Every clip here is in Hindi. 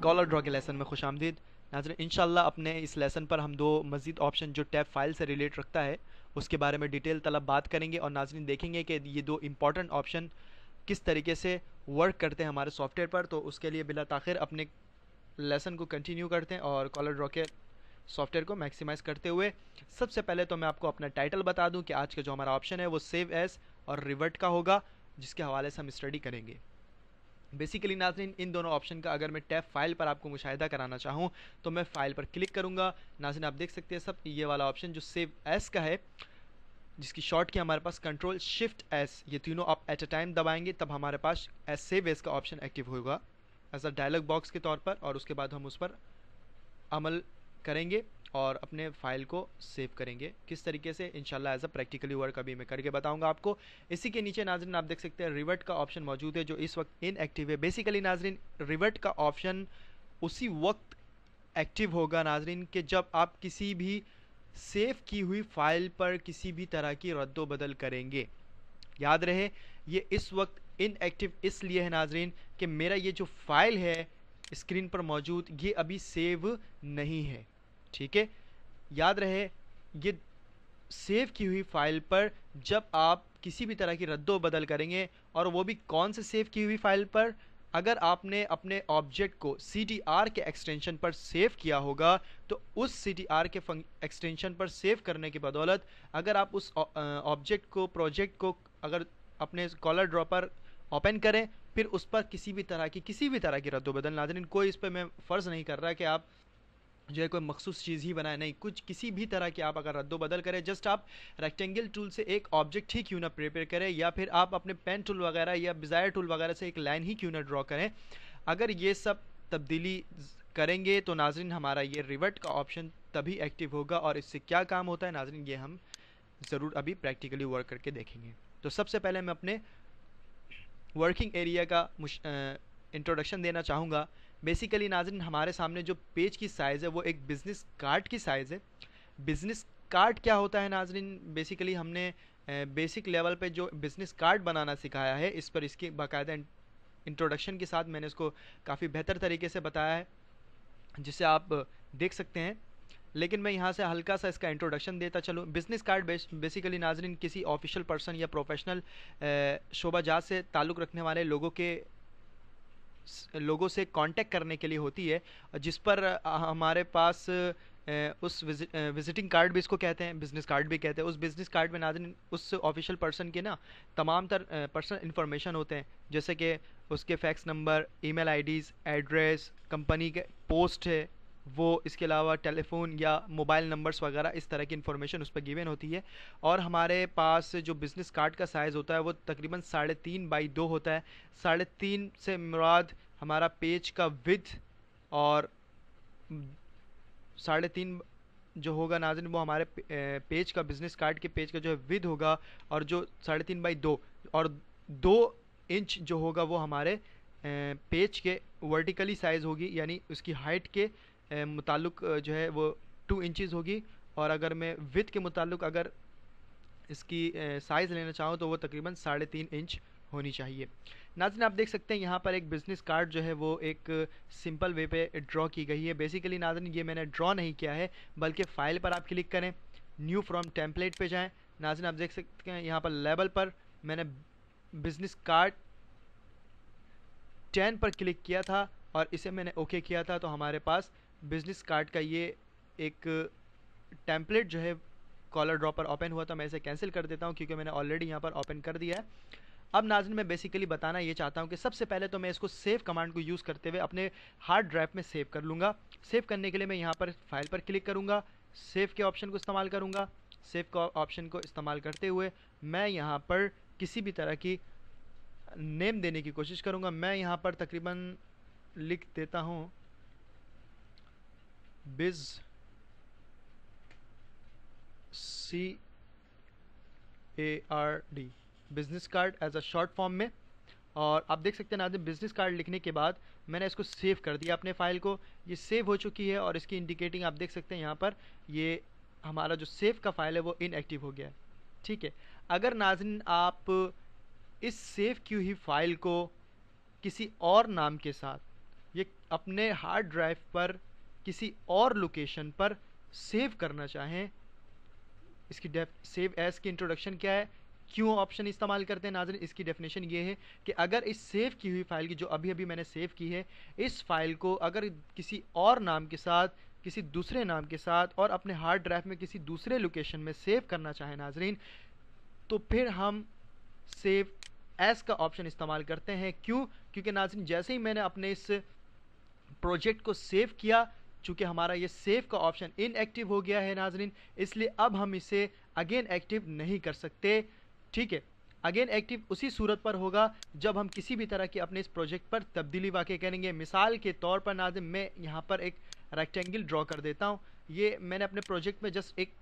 कॉलर ड्रॉ के लेसन में खुशामदीद। नाज़रीन, इंशाल्लाह अपने इस लेसन पर हम दो मज़ीद ऑप्शन जो टैब फाइल से रिलेट रखता है उसके बारे में डिटेल तलब बात करेंगे और नाज़रीन देखेंगे कि ये दो इंपॉर्टेंट ऑप्शन किस तरीके से वर्क करते हैं हमारे सॉफ्टवेयर पर। तो उसके लिए बिला ताख़िर अपने लेसन को कंटिन्यू करते हैं और कॉलर ड्रॉ के सॉफ्टवेयर को मैक्सिमाइज़ करते हुए सबसे पहले तो मैं आपको अपना टाइटल बता दूं कि आज का जो हमारा ऑप्शन है वो सेव एज और रिवर्ट का होगा, जिसके हवाले से हम स्टडी करेंगे। बेसिकली नाज़रीन, इन दोनों ऑप्शन का अगर मैं टैब फाइल पर आपको मुशाहिदा कराना चाहूँ तो मैं फ़ाइल पर क्लिक करूँगा। नाज़रीन आप देख सकते हैं सब ये वाला ऑप्शन जो सेव एस का है, जिसकी शॉर्ट की हमारे पास कंट्रोल शिफ्ट एस, ये तीनों आप एट अ टाइम दबाएंगे तब हमारे पास एस सेव एस का ऑप्शन एक्टिव होगा एज अ डायलॉग बॉक्स के तौर पर, और उसके बाद हम उस पर अमल करेंगे और अपने फ़ाइल को सेव करेंगे। किस तरीके से इंशाल्लाह एज अ प्रैक्टिकली वर्क अभी मैं करके बताऊंगा आपको। इसी के नीचे नाज़रीन आप देख सकते हैं रिवर्ट का ऑप्शन मौजूद है जो इस वक्त इनएक्टिव है। बेसिकली नाज़रीन रिवर्ट का ऑप्शन उसी वक्त एक्टिव होगा नाज़रीन कि जब आप किसी भी सेव की हुई फ़ाइल पर किसी भी तरह की रद्दो बदल करेंगे। याद रहे ये इस वक्त इनएक्टिव इसलिए है नाज़रीन कि मेरा ये जो फ़ाइल है स्क्रीन पर मौजूद ये अभी सेव नहीं है। ठीक है, याद रहे ये सेव की हुई फ़ाइल पर जब आप किसी भी तरह की रद्दो बदल करेंगे, और वो भी कौन से सेव की हुई फ़ाइल पर, अगर आपने अपने ऑब्जेक्ट को CTR के एक्सटेंशन पर सेव किया होगा तो उस CTR के एक्सटेंशन पर सेव करने की बदौलत अगर आप उस ऑब्जेक्ट को प्रोजेक्ट को अगर अपने कॉलर ड्रॉ पर ओपन करें फिर उस पर किसी भी तरह की रद्दो बदल, नाज़रीन कोई इस पर मैं फ़र्ज़ नहीं कर रहा कि आप जो है कोई मखसूस चीज़ ही बनाए, नहीं, कुछ किसी भी तरह की आप अगर रद्दो बदल करें, जस्ट आप रेक्टेंगल टूल से एक ऑब्जेक्ट ही क्यों ना प्रिपेयर करें या फिर आप अपने पेन टूल वगैरह या बिज़ायर टूल वगैरह से एक लाइन ही क्यों ना ड्रॉ करें, अगर ये सब तब्दीली करेंगे तो नाज़रीन हमारा ये रिवर्ट का ऑप्शन तभी एक्टिव होगा। और इससे क्या काम होता है नाज़रीन ये हम ज़रूर अभी प्रैक्टिकली वर्क करके देखेंगे। तो सबसे पहले मैं अपने वर्किंग एरिया का इंट्रोडक्शन देना चाहूँगा। बेसिकली नाज़रीन हमारे सामने जो पेज की साइज़ है वो एक बिज़नेस कार्ड की साइज़ है। बिज़नेस कार्ड क्या होता है नाज़रीन, बेसिकली हमने बेसिक लेवल पे जो बिज़नेस कार्ड बनाना सिखाया है इस पर इसकी बाकायदा इंट्रोडक्शन के साथ मैंने इसको काफ़ी बेहतर तरीके से बताया है जिसे आप देख सकते हैं। लेकिन मैं यहाँ से हल्का सा इसका इंट्रोडक्शन देता चलूँ। बिज़नेस कार्ड बेसिकली नाज़रीन किसी ऑफिशियल पर्सन या प्रोफेशनल शोबाजात से ताल्लुक़ रखने वाले लोगों से कांटेक्ट करने के लिए होती है, जिस पर हमारे पास उस विजिटिंग कार्ड भी इसको कहते हैं, बिज़नेस कार्ड भी कहते हैं। उस बिज़नेस कार्ड में नाज़रीन उस ऑफिशियल पर्सन के ना तमाम पर्सनल इन्फॉर्मेशन होते हैं, जैसे कि उसके fax number, email IDs, address, company के पोस्ट है वो, इसके अलावा टेलीफोन या मोबाइल नंबर्स वगैरह इस तरह की इन्फॉर्मेशन उस पर गिवन होती है। और हमारे पास जो बिज़नेस कार्ड का साइज़ होता है वो तकरीबन 3.5 बाई 2 होता है। 3.5 से मुराद हमारा पेज का विड्थ, और 3.5 जो होगा नाज़रीन वो हमारे पेज का बिज़नेस कार्ड के पेज का जो है विड्थ होगा, और जो 3.5 बाई 2 और 2 इंच जो होगा वो हमारे पेज के वर्टिकली साइज़ होगी, यानी उसकी हाइट के मुताल्लिक जो है वो 2 इंचज़ होगी। और अगर मैं विड्थ के मुताल्लिक अगर इसकी साइज़ लेना चाहूँ तो वो तकरीबन 3.5 इंच होनी चाहिए। नाज़रीन आप देख सकते हैं यहाँ पर एक बिज़नेस कार्ड जो है वो एक सिंपल वे पे ड्रॉ की गई है। बेसिकली नाज़रीन ये मैंने ड्रॉ नहीं किया है बल्कि फ़ाइल पर आप क्लिक करें, न्यू फ्रॉम टेम्पलेट पे जाएं। नाज़रीन आप देख सकते हैं यहाँ पर लेबल पर मैंने बिज़नेस कार्ड 10 पर क्लिक किया था और इसे मैंने ओके किया था, तो हमारे पास बिज़नेस कार्ड का ये एक टेम्पलेट जो है कॉलर ड्रॉ पर ओपन हुआ था। मैं इसे कैंसिल कर देता हूँ क्योंकि मैंने ऑलरेडी यहाँ पर ओपन कर दिया है। अब नाज़रीन मैं बेसिकली बताना ये चाहता हूँ कि सबसे पहले तो मैं इसको सेव कमांड को यूज़ करते हुए अपने हार्ड ड्राइव में सेव कर लूँगा। सेव करने के लिए मैं यहाँ पर फाइल पर क्लिक करूँगा, सेव के ऑप्शन को इस्तेमाल करूँगा। सेव का ऑप्शन को इस्तेमाल करते हुए मैं यहाँ पर किसी भी तरह की नेम देने की कोशिश करूँगा। मैं यहाँ पर तकरीबन लिख देता हूँ biz CARD, business card as a short form में। और आप देख सकते हैं नाज़रीन बिज़नेस कार्ड लिखने के बाद मैंने इसको सेव कर दिया अपने फ़ाइल को। ये सेव हो चुकी है और इसकी इंडिकेटिंग आप देख सकते हैं यहाँ पर ये हमारा जो सेव का फ़ाइल है वो इनएक्टिव हो गया है। ठीक है, अगर नाज़रीन आप इस सेव की हुई फ़ाइल को किसी और नाम के साथ, ये अपने हार्ड ड्राइव पर किसी और लोकेशन पर सेव करना चाहें, इसकी सेव एज की इंट्रोडक्शन क्या है, क्यों ऑप्शन इस्तेमाल करते हैं नाज़रीन, इसकी डेफिनेशन ये है कि अगर इस सेव की हुई फाइल की, जो अभी अभी मैंने सेव की है, इस फाइल को अगर किसी और नाम के साथ, किसी दूसरे नाम के साथ और अपने हार्ड ड्राइव में किसी दूसरे लोकेशन में सेव करना चाहें नाज़रीन, तो फिर हम सेव एज का ऑप्शन इस्तेमाल करते हैं। क्यों? क्योंकि नाज़रीन जैसे ही मैंने अपने इस प्रोजेक्ट को सेव किया, चूंकि हमारा ये सेव का ऑप्शन इनएक्टिव हो गया है नाज़रीन, इसलिए अब हम इसे अगेन एक्टिव नहीं कर सकते। ठीक है, अगेन एक्टिव उसी सूरत पर होगा जब हम किसी भी तरह की अपने इस प्रोजेक्ट पर तब्दीली वाक़ई करेंगे। मिसाल के तौर पर नाज़रीन मैं यहाँ पर एक रेक्टेंगल ड्रॉ कर देता हूँ। ये मैंने अपने प्रोजेक्ट में जस्ट एक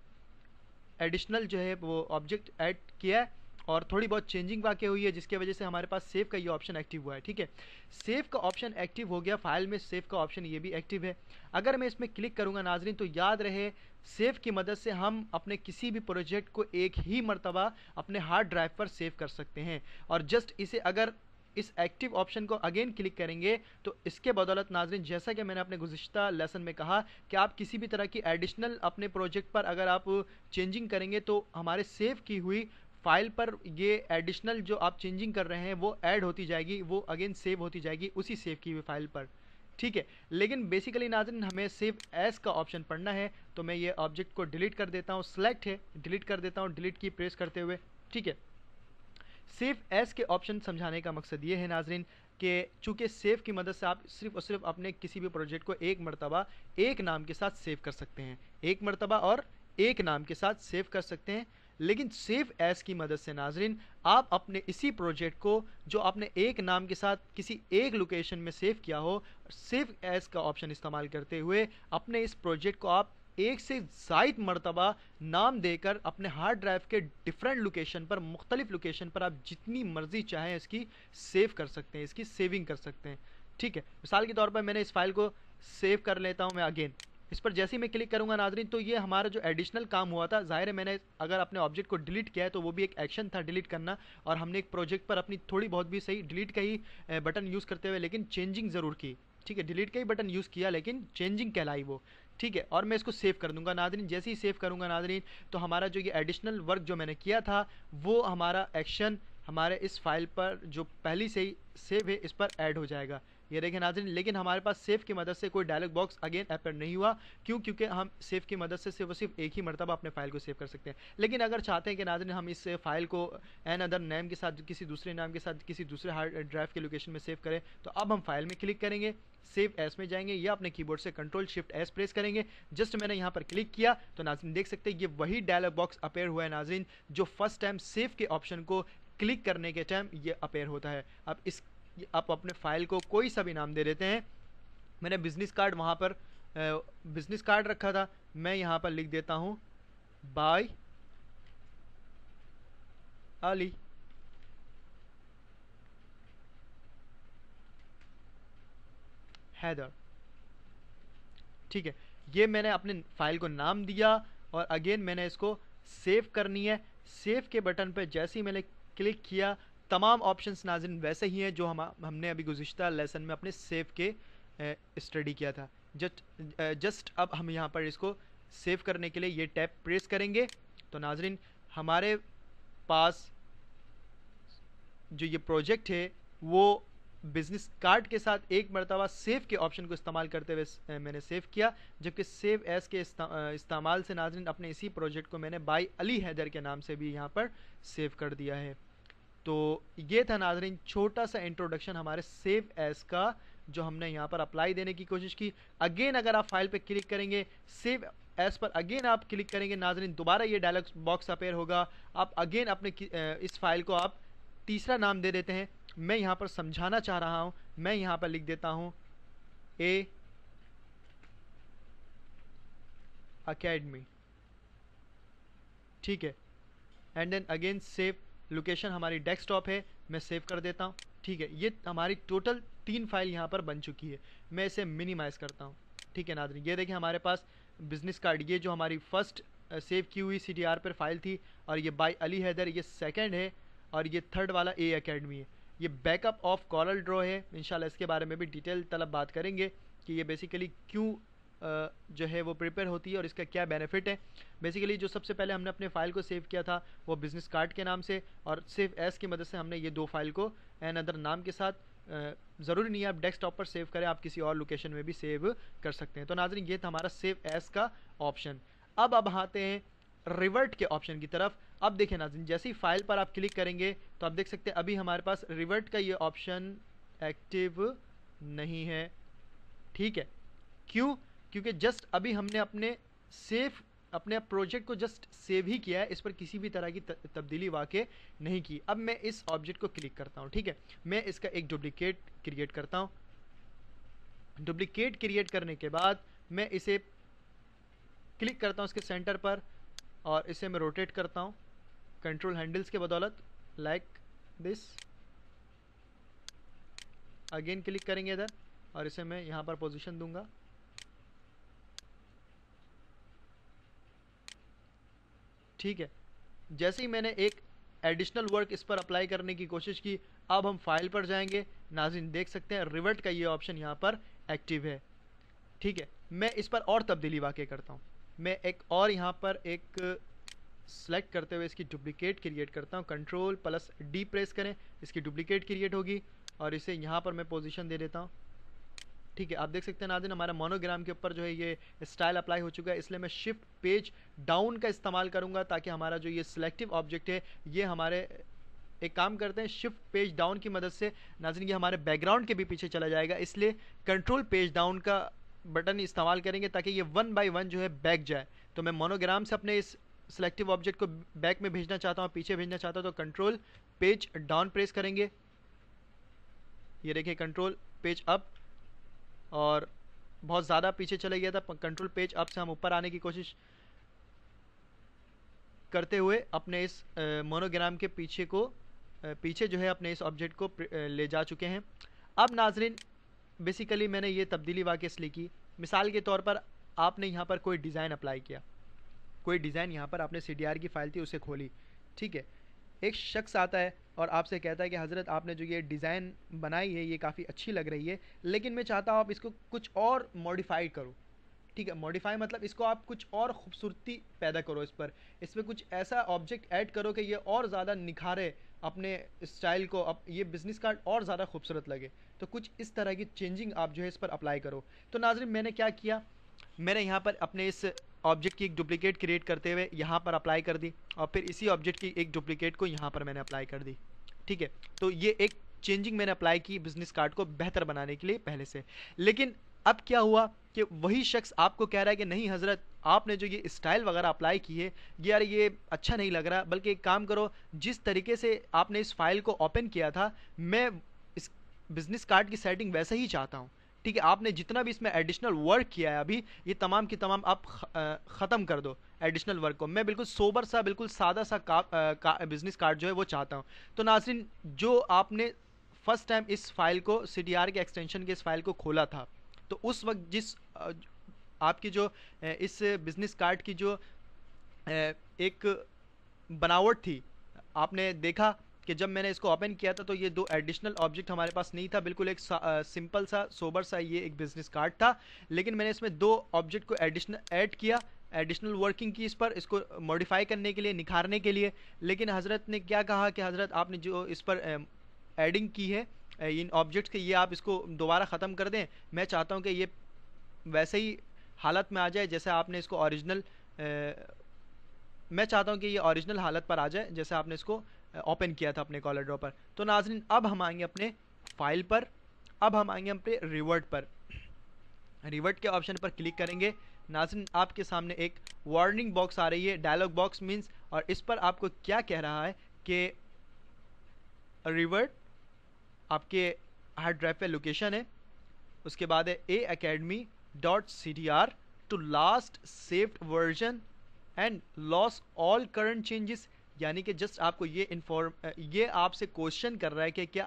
एडिशनल जो है वो ऑब्जेक्ट ऐड किया है और थोड़ी बहुत चेंजिंग वाक़ई हुई है, जिसके वजह से हमारे पास सेव का ये ऑप्शन एक्टिव हुआ है। ठीक है, सेव का ऑप्शन एक्टिव हो गया, फाइल में सेव का ऑप्शन ये भी एक्टिव है। अगर मैं इसमें क्लिक करूंगा नाज़रीन, तो याद रहे सेव की मदद से हम अपने किसी भी प्रोजेक्ट को एक ही मरतबा अपने हार्ड ड्राइव पर सेव कर सकते हैं। और जस्ट इसे अगर इस एक्टिव ऑप्शन को अगेन क्लिक करेंगे तो इसके बदौलत नाज़रीन, जैसा कि मैंने अपने गुज़िश्ता लेसन में कहा कि आप किसी भी तरह की एडिशनल अपने प्रोजेक्ट पर अगर आप चेंजिंग करेंगे तो हमारे सेव की हुई फाइल पर ये एडिशनल जो आप चेंजिंग कर रहे हैं वो ऐड होती जाएगी, वो अगेन सेव होती जाएगी उसी सेव की हुई फाइल पर। ठीक है, लेकिन बेसिकली नाज़रीन हमें सेव एज का ऑप्शन पढ़ना है, तो मैं ये ऑब्जेक्ट को डिलीट कर देता हूँ। सिलेक्ट है, डिलीट कर देता हूँ, डिलीट की प्रेस करते हुए। ठीक है, सेव एज के ऑप्शन समझाने का मकसद ये है नाज़रीन कि चूँकि सेव की मदद से आप सिर्फ और सिर्फ अपने किसी भी प्रोजेक्ट को एक मरतबा एक नाम के साथ सेव कर सकते हैं, एक मरतबा और एक नाम के साथ सेव कर सकते हैं। लेकिन सेव एज की मदद से नाज़रीन आप अपने इसी प्रोजेक्ट को जो आपने एक नाम के साथ किसी एक लोकेशन में सेव किया हो, सेव एज का ऑप्शन इस्तेमाल करते हुए अपने इस प्रोजेक्ट को आप एक से ज़ायद मरतबा नाम देकर अपने हार्ड ड्राइव के डिफरेंट लोकेशन पर, मुख्तलिफ लोकेशन पर आप जितनी मर्जी चाहें इसकी सेव कर सकते हैं, इसकी सेविंग कर सकते हैं। ठीक है, मिसाल के तौर पर मैंने इस फाइल को सेव कर लेता हूँ मैं अगेन। इस पर जैसे ही मैं क्लिक करूंगा नाज़रीन, तो ये हमारा जो एडिशनल काम हुआ था, ज़ाहिर है मैंने अगर अपने ऑब्जेक्ट को डिलीट किया है तो वो भी एक एक्शन था डिलीट करना, और हमने एक प्रोजेक्ट पर अपनी थोड़ी बहुत भी सही डिलीट का ही बटन यूज़ करते हुए लेकिन चेंजिंग ज़रूर की। ठीक है, डिलीट का ही बटन यूज़ किया लेकिन चेंजिंग कहलाई वो। ठीक है, और मैं इसको सेव कर दूंगा नाज़रीन। जैसे ही सेव करूंगा नाज़रीन, तो हमारा जो ये एडिशनल वर्क जो मैंने किया था वो हमारा एक्शन हमारे इस फाइल पर जो पहली से ही सेव है इस पर ऐड हो जाएगा। ये देखें नाज़रीन, लेकिन हमारे पास सेव की मदद से कोई डायलॉग बॉक्स अगेन अपेयर नहीं हुआ। क्यों? क्योंकि हम सेव की मदद से सिर्फ एक ही मरतबा अपने फाइल को सेव कर सकते हैं। लेकिन अगर चाहते हैं कि नाज़रीन हम इस फाइल को एन अदर नेम के साथ, किसी दूसरे नाम के साथ किसी दूसरे हार्ड ड्राइव के लोकेशन में सेव करें, तो अब हम फाइल में क्लिक करेंगे, सेव एस में जाएंगे या अपने कीबोर्ड से कंट्रोल शिफ्ट एस प्रेस करेंगे। जस्ट मैंने यहाँ पर क्लिक किया तो नाज़रीन देख सकते हैं ये वही डायलॉग बॉक्स अपेयर हुआ है नाज़रीन जो फर्स्ट टाइम सेव के ऑप्शन को क्लिक करने के टाइम ये अपेयर होता है। अब इस आप अपने फाइल को कोई सा भी नाम दे देते हैं। मैंने बिजनेस कार्ड वहाँ पर बिजनेस कार्ड रखा था, मैं यहाँ पर लिख देता हूँ बाय अली। हैदर। ठीक है, ये मैंने अपने फाइल को नाम दिया और अगेन मैंने इसको सेव करनी है। सेव के बटन पर जैसे ही मैंने क्लिक किया तमाम ऑप्शंस नाज़रीन वैसे ही हैं जो हमने अभी गुज़िश्ता लेसन में अपने सेव के स्टडी किया था। जस्ट अब हम यहाँ पर इसको सेव करने के लिए ये टैब प्रेस करेंगे तो नाज़रीन हमारे पास जो ये प्रोजेक्ट है वो बिजनेस कार्ड के साथ एक मरतबा सेव के ऑप्शन को इस्तेमाल करते हुए मैंने सेव किया, जबकि सेव एस के इस्तेमाल से नाज़रीन अपने इसी प्रोजेक्ट को मैंने बाय अली हैदर के नाम से भी यहाँ पर सेव कर दिया है। तो ये था नाज़रीन छोटा सा इंट्रोडक्शन हमारे सेव एस का जो हमने यहाँ पर अप्लाई देने की कोशिश की। अगेन अगर आप फाइल पे क्लिक करेंगे, सेव एस पर अगेन आप क्लिक करेंगे नाज़रीन, दोबारा ये डायलॉग बॉक्स अपेयर होगा। आप अगेन अपने इस फाइल को आप तीसरा नाम दे देते हैं। मैं यहाँ पर समझाना चाह रहा हूँ, मैं यहाँ पर लिख देता हूँ ए अकेडमी। ठीक है, and then again save. Location हमारी डेस्कटॉप है, मैं सेव कर देता हूँ। ठीक है, ये हमारी टोटल 3 फाइल यहाँ पर बन चुकी है। मैं इसे मिनिमाइज़ करता हूँ। ठीक है नाज़रीन, ये देखिए हमारे पास बिजनेस कार्ड, ये जो हमारी फर्स्ट सेव की हुई CTR पर फाइल थी, और ये बाय अली हैदर ये सेकंड है, और ये थर्ड वाला ए अकेडमी है। ये बैकअप ऑफ कॉरल ड्रॉ है, इंशाल्लाह इसके बारे में भी डिटेल तलब बात करेंगे कि ये बेसिकली क्यों जो है वो प्रिपेयर होती है और इसका क्या बेनिफिट है। बेसिकली जो सबसे पहले हमने अपने फ़ाइल को सेव किया था वो बिज़नेस कार्ड के नाम से, और सेव एस की मदद से हमने ये दो फाइल को एन अदर नाम के साथ, ज़रूरी नहीं है आप डेस्कटॉप पर सेव करें, आप किसी और लोकेशन में भी सेव कर सकते हैं। तो नाज़रीन ये था हमारा सेव एस का ऑप्शन। अब आते हैं रिवर्ट के ऑप्शन की तरफ। अब देखें नाज़रीन, जैसे ही फाइल पर आप क्लिक करेंगे तो आप देख सकते हैं अभी हमारे पास रिवर्ट का ये ऑप्शन एक्टिव नहीं है। ठीक है, क्यों? क्योंकि जस्ट अभी हमने अपने प्रोजेक्ट को जस्ट सेव ही किया है, इस पर किसी भी तरह की तब्दीली वाक़ई नहीं की। अब मैं इस ऑब्जेक्ट को क्लिक करता हूँ, ठीक है, मैं इसका एक डुप्लीकेट क्रिएट करता हूँ। डुप्लीकेट क्रिएट करने के बाद मैं इसे क्लिक करता हूँ इसके सेंटर पर, और इसे मैं रोटेट करता हूँ कंट्रोल हैंडल्स के बदौलत, लाइक दिस। अगेन क्लिक करेंगे इधर, और इसे मैं यहाँ पर पोजीशन दूंगा। ठीक है, जैसे ही मैंने एक एडिशनल वर्क इस पर अप्लाई करने की कोशिश की, अब हम फाइल पर जाएंगे। नाज़रीन देख सकते हैं रिवर्ट का ये ऑप्शन यहाँ पर एक्टिव है। ठीक है, मैं इस पर और तब्दीली वाक़ई करता हूँ। मैं एक और यहाँ पर एक सेलेक्ट करते हुए इसकी डुप्लीकेट क्रिएट करता हूँ। कंट्रोल प्लस डी प्रेस करें, इसकी डुप्लीकेट क्रिएट होगी, और इसे यहाँ पर मैं पोजीशन दे देता हूँ। ठीक है, आप देख सकते हैं नाज़रीन हमारा मोनोग्राम के ऊपर जो है ये स्टाइल अप्लाई हो चुका है, इसलिए मैं शिफ्ट पेज डाउन का इस्तेमाल करूँगा ताकि हमारा जो ये सिलेक्टिव ऑब्जेक्ट है ये हमारे, एक काम करते हैं शिफ्ट पेज डाउन की मदद से नाज़रीन ये हमारे बैकग्राउंड के भी पीछे चला जाएगा, इसलिए कंट्रोल पेज डाउन का बटन इस्तेमाल करेंगे ताकि ये 1 बाय 1 जो है बैक जाए। तो मैं मोनोग्राम से अपने इस सिलेक्टिव ऑब्जेक्ट को बैक में भेजना चाहता हूँ, पीछे भेजना चाहता हूँ, तो कंट्रोल पेज डाउन प्रेस करेंगे। ये देखिए कंट्रोल पेज अप, और बहुत ज़्यादा पीछे चले गया था, कंट्रोल पेज अप से हम ऊपर आने की कोशिश करते हुए अपने इस मोनोग्राम के पीछे जो है अपने इस ऑब्जेक्ट को ले जा चुके हैं। अब नाजरीन बेसिकली मैंने ये तब्दीली वाक़ई इसलिए की, मिसाल के तौर पर आपने यहाँ पर कोई डिज़ाइन अप्लाई किया, कोई डिज़ाइन यहाँ पर आपने CDR की फ़ाइल थी उसे खोली। ठीक है, एक शख्स आता है और आपसे कहता है कि हज़रत आपने जो ये डिज़ाइन बनाई है ये काफ़ी अच्छी लग रही है, लेकिन मैं चाहता हूँ आप इसको कुछ और मॉडिफाई करो। ठीक है, मॉडिफाई मतलब इसको आप कुछ और खूबसूरती पैदा करो, इस पर कुछ ऐसा ऑब्जेक्ट ऐड करो कि ये और ज़्यादा निखारे अपने स्टाइल को, अब ये बिज़नेस कार्ड और ज़्यादा खूबसूरत लगे। तो कुछ इस तरह की चेंजिंग आप जो है इस पर अप्लाई करो। तो नाज़रीन मैंने क्या किया, मैंने यहाँ पर अपने इस ऑब्जेक्ट की एक डुप्लीकेट क्रिएट करते हुए यहाँ पर अप्लाई कर दी, और फिर इसी ऑब्जेक्ट की एक डुप्लीकेट को यहाँ पर मैंने अप्लाई कर दी। ठीक है, तो ये एक चेंजिंग मैंने अप्लाई की बिजनेस कार्ड को बेहतर बनाने के लिए पहले से। लेकिन अब क्या हुआ कि वही शख्स आपको कह रहा है कि नहीं हज़रत आपने जो ये स्टाइल वगैरह अप्लाई की है यार ये अच्छा नहीं लग रहा, बल्कि एक काम करो जिस तरीके से आपने इस फाइल को ओपन किया था मैं इस बिजनेस कार्ड की सेटिंग वैसे ही चाहता हूँ। ठीक है, आपने जितना भी इसमें एडिशनल वर्क किया है अभी ये तमाम की तमाम आप ख़त्म कर दो एडिशनल वर्क को, मैं बिल्कुल सोबर सा बिल्कुल सादा सा बिजनेस कार्ड जो है वो चाहता हूँ। तो नाज़रीन जो आपने फर्स्ट टाइम इस फाइल को CDR के एक्सटेंशन के इस फाइल को खोला था, तो उस वक्त जिस आपकी जो इस बिजनेस कार्ड की जो एक बनावट थी, आपने देखा कि जब मैंने इसको ओपन किया था तो ये दो एडिशनल ऑब्जेक्ट हमारे पास नहीं था, बिल्कुल एक सिंपल सा सोबर सा ये एक बिजनेस कार्ड था। लेकिन मैंने इसमें दो ऑब्जेक्ट को ऐड किया, एडिशनल वर्किंग की इस पर, इसको मॉडिफाई करने के लिए, निखारने के लिए। लेकिन हज़रत ने क्या कहा कि हज़रत आपने जो इस पर एडिंग की है इन ऑब्जेक्ट्स के, ये आप इसको दोबारा ख़त्म कर दें। मैं चाहता हूँ कि ये वैसे ही हालत में आ जाए जैसे आपने इसको ओरिजिनल, मैं चाहता हूँ कि ये ओरिजिनल हालत पर आ जाए जैसे आपने इसको ओपन किया था अपने कॉलर ड्रॉ पर। तो नाज़रीन अब हम आएंगे अपने फाइल पर, अब हम आएंगे अपने रिवर्ट पर। रिवर्ट के ऑप्शन पर क्लिक करेंगे, नाज़रीन आपके सामने एक वार्निंग बॉक्स आ रही है, डायलॉग बॉक्स मीन्स, और इस पर आपको क्या कह रहा है कि रिवर्ट आपके हार्ड ड्राइव पे लोकेशन है, उसके बाद है aacademy.cdr to last saved version and lose all current changes. यानी कि जस्ट आपको ये आपसे क्वेश्चन कर रहा है कि क्या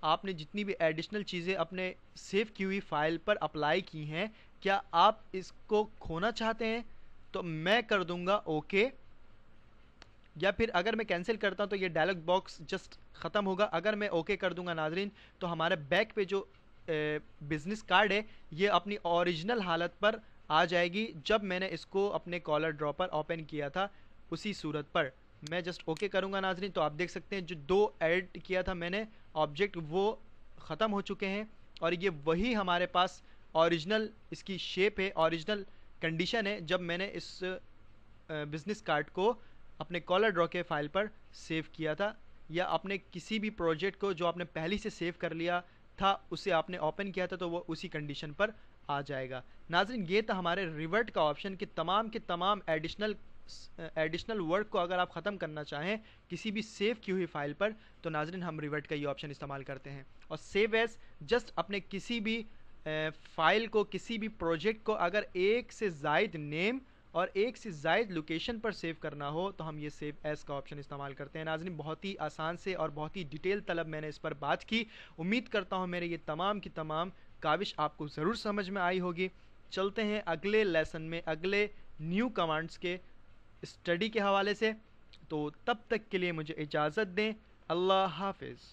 आपने जितनी भी एडिशनल चीज़ें अपने सेव की हुई फाइल पर अप्लाई की हैं क्या आप इसको खोना चाहते हैं। तो मैं कर दूंगा ओके, या फिर अगर मैं कैंसिल करता हूँ तो ये डायलॉग बॉक्स जस्ट ख़त्म होगा। अगर मैं ओके कर दूंगा नाजरीन, तो हमारे बैक पे जो बिजनेस कार्ड है ये अपनी ओरिजिनल हालत पर आ जाएगी जब मैंने इसको अपने कॉलर ड्रॉ पर ओपन किया था, उसी सूरत पर। मैं जस्ट ओके करूंगा नाजरीन, तो आप देख सकते हैं जो दो ऐड किया था मैंने ऑब्जेक्ट, वो ख़त्म हो चुके हैं और ये वही हमारे पास ओरिजिनल इसकी शेप है, ओरिजिनल कंडीशन है जब मैंने इस बिजनेस कार्ड को अपने कॉलर ड्रॉ के फाइल पर सेव किया था, या अपने किसी भी प्रोजेक्ट को जो आपने पहले से सेव कर लिया था उसे आपने ओपन किया था तो वो उसी कंडीशन पर आ जाएगा। नाज़रीन ये था हमारे रिवर्ट का ऑप्शन कि तमाम के तमाम एडिशनल वर्क को अगर आप ख़त्म करना चाहें किसी भी सेव की हुई फाइल पर, तो नाज़रीन हम रिवर्ट का ये ऑप्शन इस्तेमाल करते हैं। और सेव एज जस्ट अपने किसी भी फाइल को, किसी भी प्रोजेक्ट को अगर एक से ज़ायद नेम और एक से ज़ायद लोकेशन पर सेव करना हो तो हम ये सेव एज का ऑप्शन इस्तेमाल करते हैं। नाज़रीन बहुत ही आसान से और बहुत ही डिटेल तलब मैंने इस पर बात की। उम्मीद करता हूँ मेरे ये तमाम की तमाम काविश आपको ज़रूर समझ में आई होगी। चलते हैं अगले लेसन में अगले न्यू कमांड्स के स्टडी के हवाले से। तो तब तक के लिए मुझे इजाज़त दें। अल्लाह हाफिज़।